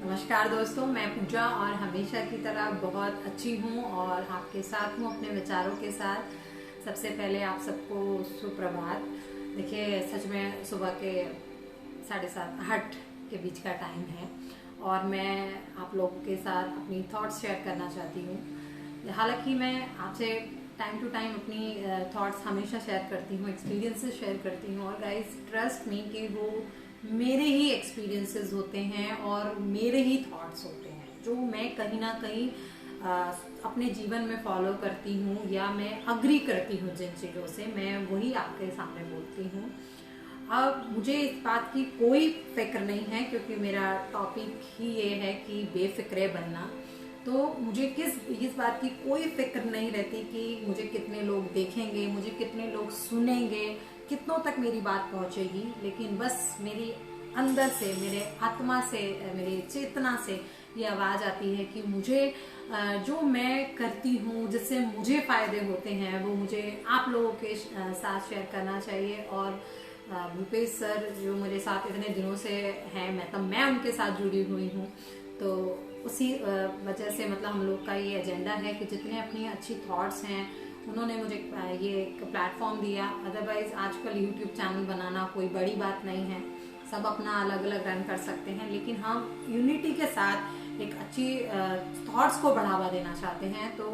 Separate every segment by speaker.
Speaker 1: नमस्कार दोस्तों, मैं पूजा और हमेशा की तरह बहुत अच्छी हूँ और आपके साथ हूँ अपने विचारों के साथ। सबसे पहले आप सबको सुप्रभात। देखिए, सच में सुबह के 7:30 के बीच का टाइम है और मैं आप लोगों के साथ अपनी थॉट्स शेयर करना चाहती हूँ। हालांकि मैं आपसे टाइम टू टाइम अपनी थॉट्स हमेशा शेयर करती हूँ, एक्सपीरियंसेस शेयर करती हूँ और गाइस ट्रस्ट मी कि वो मेरे ही एक्सपीरियंसेस होते हैं और मेरे ही थॉट्स होते हैं जो मैं कहीं ना कहीं अपने जीवन में फॉलो करती हूँ या मैं अग्री करती हूँ जिन चीज़ों से, मैं वही आपके सामने बोलती हूँ। अब मुझे इस बात की कोई फिक्र नहीं है क्योंकि मेरा टॉपिक ही ये है कि बेफिक्रे बनना। तो मुझे इस बात की कोई फिक्र नहीं रहती कि मुझे कितने लोग देखेंगे, मुझे कितने लोग सुनेंगे, कितनों तक मेरी बात पहुंचेगी। लेकिन बस मेरी अंदर से, मेरे आत्मा से, मेरी चेतना से ये आवाज आती है कि मुझे जो मैं करती हूँ, जिससे मुझे फायदे होते हैं, वो मुझे आप लोगों के साथ शेयर करना चाहिए। और भूपेश सर जो मेरे साथ इतने दिनों से हैं, मैं उनके साथ जुड़ी हुई हूँ, तो उसी वजह से मतलब हम लोग का ये एजेंडा है कि जितने अपनी अच्छी थॉट्स हैं उन्होंने मुझे ये एक प्लेटफॉर्म दिया। अदरवाइज आजकल यूट्यूब चैनल बनाना कोई बड़ी बात नहीं है, सब अपना अलग अलग रन कर सकते हैं, लेकिन हम यूनिटी के साथ एक अच्छी थॉट्स को बढ़ावा देना चाहते हैं। तो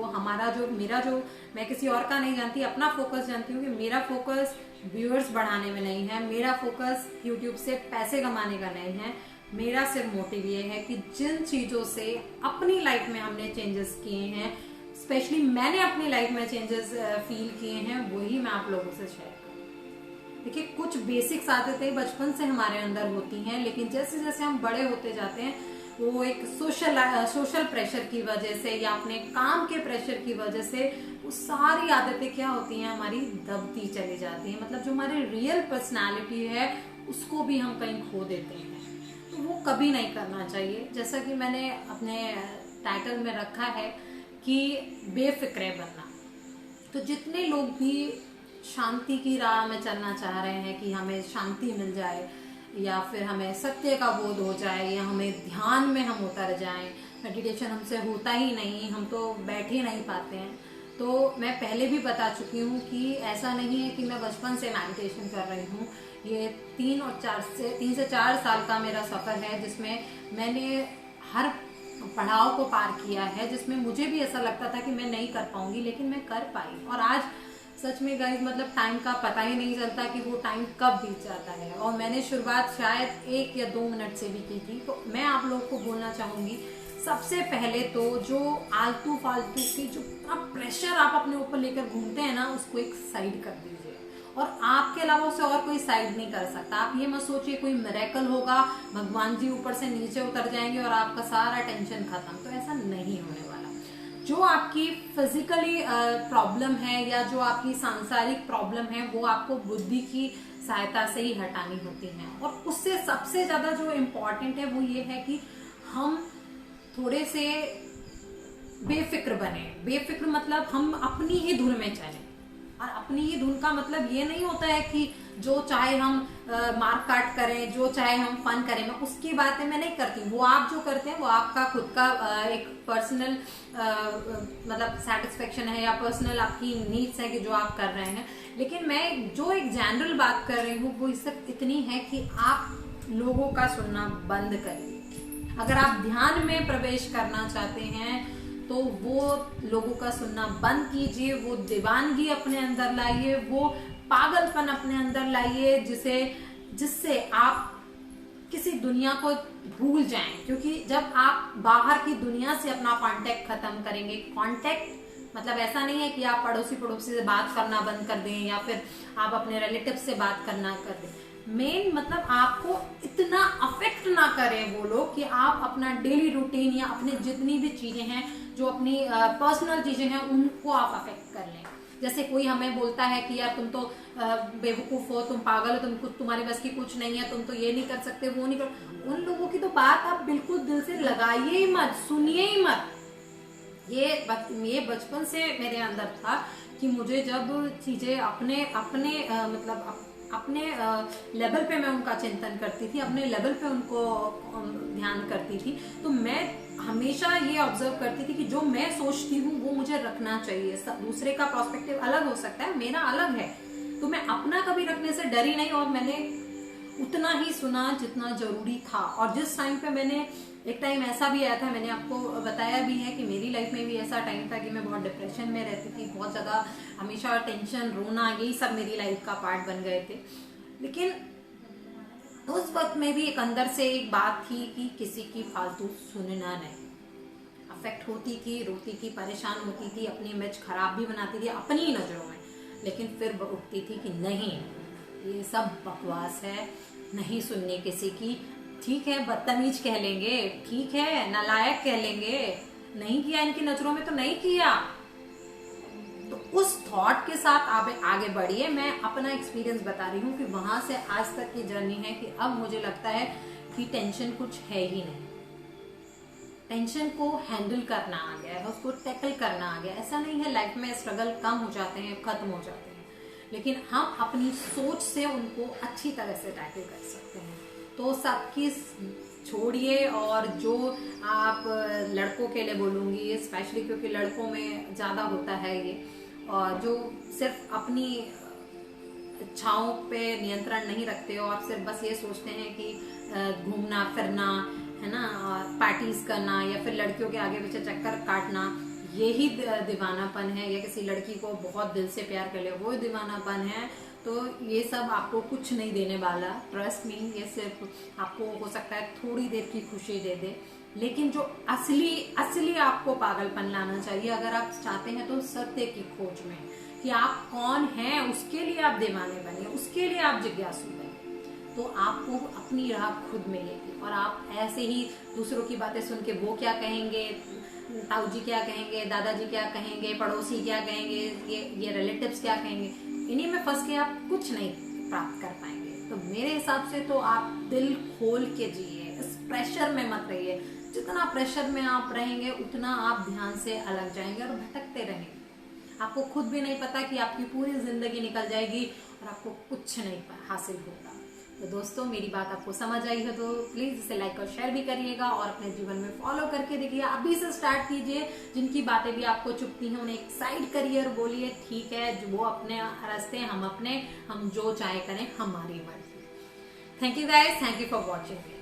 Speaker 1: मेरा जो मैं किसी और का नहीं जानती, अपना फोकस जानती हूँ कि मेरा फोकस व्यूअर्स बढ़ाने में नहीं है, मेरा फोकस यूट्यूब से पैसे कमाने का नहीं है। मेरा सिर्फ मोटिव ये है कि जिन चीजों से अपनी लाइफ में हमने चेंजेस किए हैं, स्पेशली मैंने अपनी लाइफ में चेंजेस फील किए हैं, वही मैं आप लोगों से शेयर करूँ। देखिए, कुछ बेसिक्स आदतें बचपन से हमारे अंदर होती हैं, लेकिन जैसे जैसे हम बड़े होते जाते हैं वो एक सोशल प्रेशर की वजह से या अपने काम के प्रेशर की वजह से वो सारी आदतें क्या होती हैं, हमारी दबती चली जाती हैं। मतलब जो हमारी रियल पर्सनालिटी है उसको भी हम कहीं खो देते हैं, तो वो कभी नहीं करना चाहिए। जैसा कि मैंने अपने टाइटल में रखा है कि बेफिक्रे बनना। तो जितने लोग भी शांति की राह में चलना चाह रहे हैं कि हमें शांति मिल जाए या फिर हमें सत्य का बोध हो जाए या हमें ध्यान में हम उतर जाएं, मेडिटेशन हमसे होता ही नहीं, हम तो बैठ ही नहीं पाते हैं। तो मैं पहले भी बता चुकी हूँ कि ऐसा नहीं है कि मैं बचपन से मेडिटेशन कर रही हूँ। ये 3 से 4 साल का मेरा सफर है जिसमें मैंने हर पड़ाव को पार किया है, जिसमें मुझे भी ऐसा लगता था कि मैं नहीं कर पाऊंगी, लेकिन मैं कर पाई। और आज सच में गाइस मतलब टाइम का पता ही नहीं चलता कि वो टाइम कब बीत जाता है। और मैंने शुरुआत शायद 1 या 2 मिनट से भी की थी। तो मैं आप लोगों को बोलना चाहूंगी, सबसे पहले तो जो आलतू फालतू की जो प्रेशर आप अपने ऊपर लेकर घूमते हैं ना, उसको एक साइड कर दीजिए। और आपके अलावा उसे और कोई साइड नहीं कर सकता। आप ये मत सोचिए कोई मिरेकल होगा, भगवान जी ऊपर से नीचे उतर जाएंगे और आपका सारा टेंशन खत्म, तो ऐसा नहीं होने वाला। जो आपकी फिजिकली प्रॉब्लम है या जो आपकी सांसारिक प्रॉब्लम है वो आपको बुद्धि की सहायता से ही हटानी होती है। और उससे सबसे ज्यादा जो इम्पोर्टेंट है वो ये है कि हम थोड़े से बेफिक्र बने। बेफिक्र मतलब हम अपनी ही धुन में चलें। और अपनी ही धुन का मतलब ये नहीं होता है कि जो चाहे हम मार काट करें, जो चाहे हम फन करें, मैं उसकी बातें मैं नहीं करती। वो आप जो करते हैं वो आपका खुद का एक पर्सनल मतलब सेटिस्फेक्शन है या पर्सनल आपकी नीड्स है कि जो आप कर रहे हैं। लेकिन मैं जो एक जनरल बात कर रही हूँ वो सिर्फ इतनी है कि आप लोगों का सुनना बंद करिए। अगर आप ध्यान में प्रवेश करना चाहते हैं तो वो लोगों का सुनना बंद कीजिए, वो दीवानगी अपने अंदर लाइए, वो पागलपन अपने अंदर लाइए जिससे आप किसी दुनिया को भूल जाएं। क्योंकि जब आप बाहर की दुनिया से अपना कांटेक्ट खत्म करेंगे, कांटेक्ट मतलब ऐसा नहीं है कि आप पड़ोसी से बात करना बंद कर दें या फिर आप अपने रिलेटिव से बात करना कर दें। मेन मतलब आपको इतना अफेक्ट ना करें वो लोग कि आप अपना डेली रूटीन या अपने जितनी भी चीजें हैं, जो अपनी पर्सनल चीजें हैं, उनको आप अफेक्ट कर लें। जैसे कोई हमें बोलता है कि यार तुम तो बेवकूफ हो, तुम पागल हो, तुम्हारे बस की कुछ नहीं है, तुम तो ये नहीं कर सकते, वो नहीं कर, उन लोगों की तो बात आप बिल्कुल दिल से लगाइए ही मत, सुनिए ही मत। ये बचपन से मेरे अंदर था कि मुझे जब चीजें अपने मतलब अपने लेवल पे मैं उनका चिंतन करती थी, अपने लेवल पे उनको ध्यान करती थी। तो मैं हमेशा ये ऑब्जर्व करती थी कि जो मैं सोचती हूँ वो मुझे रखना चाहिए। दूसरे का पर्सपेक्टिव अलग हो सकता है, मेरा अलग है, तो मैं अपना कभी रखने से डरी नहीं, और मैंने उतना ही सुना जितना जरूरी था। और जिस टाइम पे मैंने, एक टाइम ऐसा भी आया था, मैंने आपको बताया भी है कि मेरी लाइफ में भी ऐसा टाइम था कि मैं बहुत डिप्रेशन में रहती थी, बहुत ज्यादा हमेशा टेंशन, रोना, यही सब मेरी लाइफ का पार्ट बन गए थे। लेकिन उस वक्त में भी एक अंदर से एक बात थी कि किसी की फालतू सुनना नहीं। अफेक्ट होती थी, रोती थी, परेशान होती थी, अपनी इमेज खराब भी बनाती थी अपनी नजरों में, लेकिन फिर उठती थी कि नहीं, ये सब बकवास है, नहीं सुनने किसी की। ठीक है, बदतमीज कह लेंगे, ठीक है, नालायक कह लेंगे, नहीं किया इनकी नजरों में तो नहीं किया। तो उस थॉट के साथ आप आगे बढ़िए। मैं अपना एक्सपीरियंस बता रही हूँ कि वहां से आज तक की जर्नी है कि अब मुझे लगता है कि टेंशन कुछ है ही नहीं। टेंशन को हैंडल करना आ गया है, उसको टैकल करना आ गया। ऐसा नहीं है लाइफ में स्ट्रगल कम हो जाते हैं, खत्म हो जाते हैं, लेकिन हम अपनी सोच से उनको अच्छी तरह से टैकल कर सकते हैं। तो सबकी छोड़िए, और जो आप लड़कों के लिए बोलूंगी स्पेशली, क्योंकि लड़कों में ज्यादा होता है ये, और जो सिर्फ अपनी इच्छाओं पे नियंत्रण नहीं रखते और सिर्फ बस ये सोचते हैं कि घूमना फिरना है ना, पार्टीज करना, या फिर लड़कियों के आगे पीछे चक्कर काटना, यही दीवानापन है, या किसी लड़की को बहुत दिल से प्यार कर ले वो दीवानापन है। तो ये सब आपको कुछ नहीं देने वाला, ट्रस्ट मी। ये सिर्फ आपको हो सकता है थोड़ी देर की खुशी दे दे, लेकिन जो असली आपको पागलपन लाना चाहिए अगर आप चाहते हैं तो सत्य की खोज में, कि आप कौन हैं, उसके लिए आप दीवाने बनिए, उसके लिए आप जिज्ञासु बनिए, तो आपको अपनी राह खुद मिलेगी। और आप ऐसे ही दूसरों की बातें सुन के वो क्या कहेंगे, ताऊ जी क्या कहेंगे, दादाजी क्या कहेंगे, पड़ोसी क्या कहेंगे, ये रिलेटिव्स क्या कहेंगे, इन्हीं में फंस के आप कुछ नहीं प्राप्त कर पाएंगे। तो मेरे हिसाब से तो आप दिल खोल के जिए, इस प्रेशर में मत रहिए। जितना प्रेशर में आप रहेंगे उतना आप ध्यान से अलग जाएंगे और भटकते रहेंगे। आपको खुद भी नहीं पता कि आपकी पूरी जिंदगी निकल जाएगी और आपको कुछ नहीं हासिल होगा। तो दोस्तों, मेरी बात आपको समझ आई है तो प्लीज इसे लाइक और शेयर भी करिएगा, और अपने जीवन में फॉलो करके देखिए। अभी से स्टार्ट कीजिए। जिनकी बातें भी आपको चुभती हैं उन्हें एक साइड करिए और बोलिए ठीक है, जो वो अपने रास्ते, हम अपने, हम जो चाहे करें, हमारी मर्जी। Thank you guys, thank you for watching.